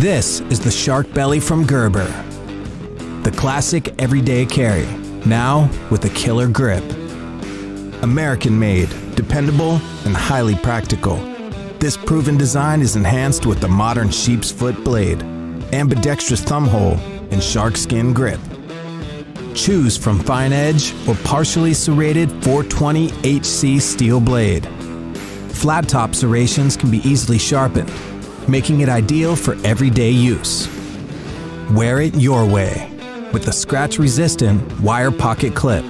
This is the Sharkbelly from Gerber. The classic everyday carry, now with a killer grip. American-made, dependable, and highly practical. This proven design is enhanced with the modern sheep's foot blade, ambidextrous thumb hole, and shark skin grip. Choose from fine edge or partially serrated 420 HC steel blade. Flat top serrations can be easily sharpened, making it ideal for everyday use. Wear it your way with the scratch-resistant wire pocket clip.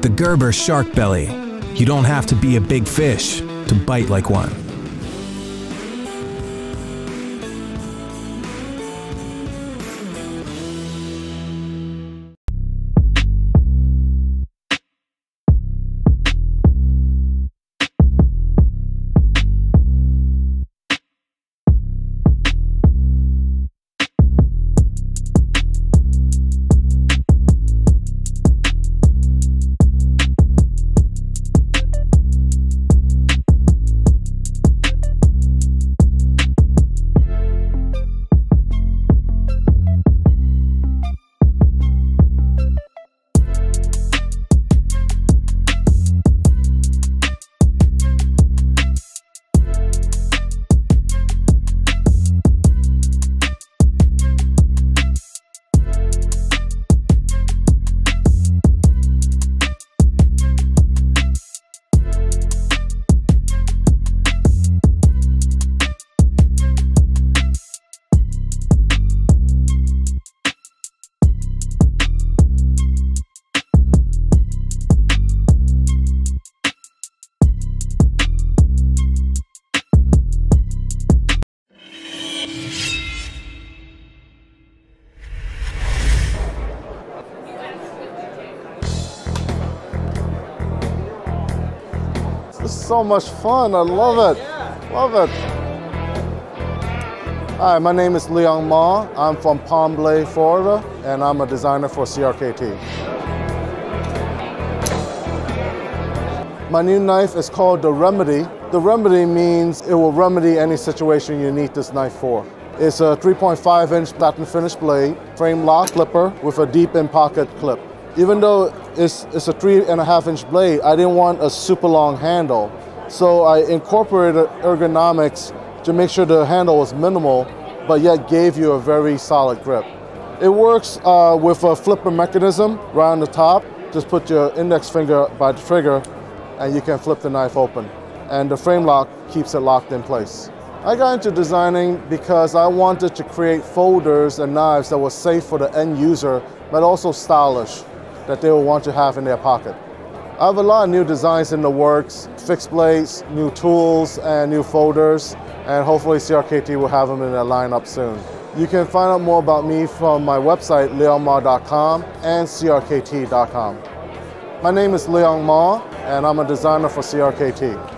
The Gerber Sharkbelly. You don't have to be a big fish to bite like one. This is so much fun. I love it. Love it. Hi, my name is Leon Ma. I'm from Palm Bay, Florida, and I'm a designer for CRKT. My new knife is called the Remedy. The Remedy means it will remedy any situation you need this knife for. It's a 3.5-inch platinum finish blade, frame lock clipper with a deep in-pocket clip. Even though it's a 3.5-inch blade, I didn't want a super long handle. So I incorporated ergonomics to make sure the handle was minimal, but yet gave you a very solid grip. It works with a flipper mechanism right on the top. Just put your index finger by the trigger and you can flip the knife open. And the frame lock keeps it locked in place. I got into designing because I wanted to create folders and knives that were safe for the end user, but also stylish, that they will want to have in their pocket. I have a lot of new designs in the works, fixed blades, new tools, and new folders, and hopefully CRKT will have them in their lineup soon. You can find out more about me from my website, leonma.com and crkt.com. My name is Leon Ma, and I'm a designer for CRKT.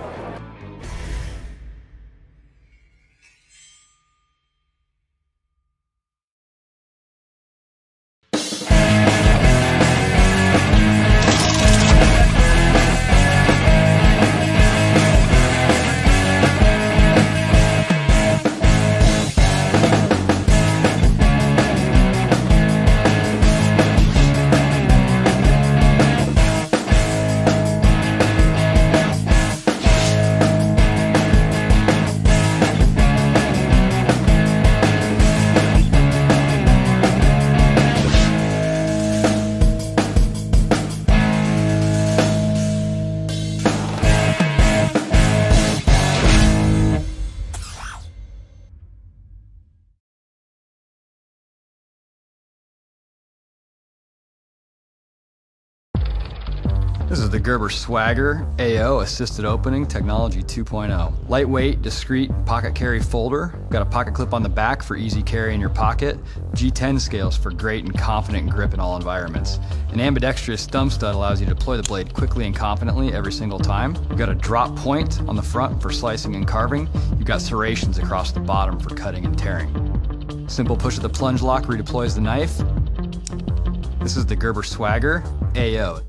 This is the Gerber Swagger AO Assisted Opening Technology 2.0. Lightweight, discreet, pocket carry folder. Got a pocket clip on the back for easy carry in your pocket. G10 scales for great and confident grip in all environments. An ambidextrous thumb stud allows you to deploy the blade quickly and confidently every single time. You've got a drop point on the front for slicing and carving. You've got serrations across the bottom for cutting and tearing. Simple push of the plunge lock redeploys the knife. This is the Gerber Swagger AO.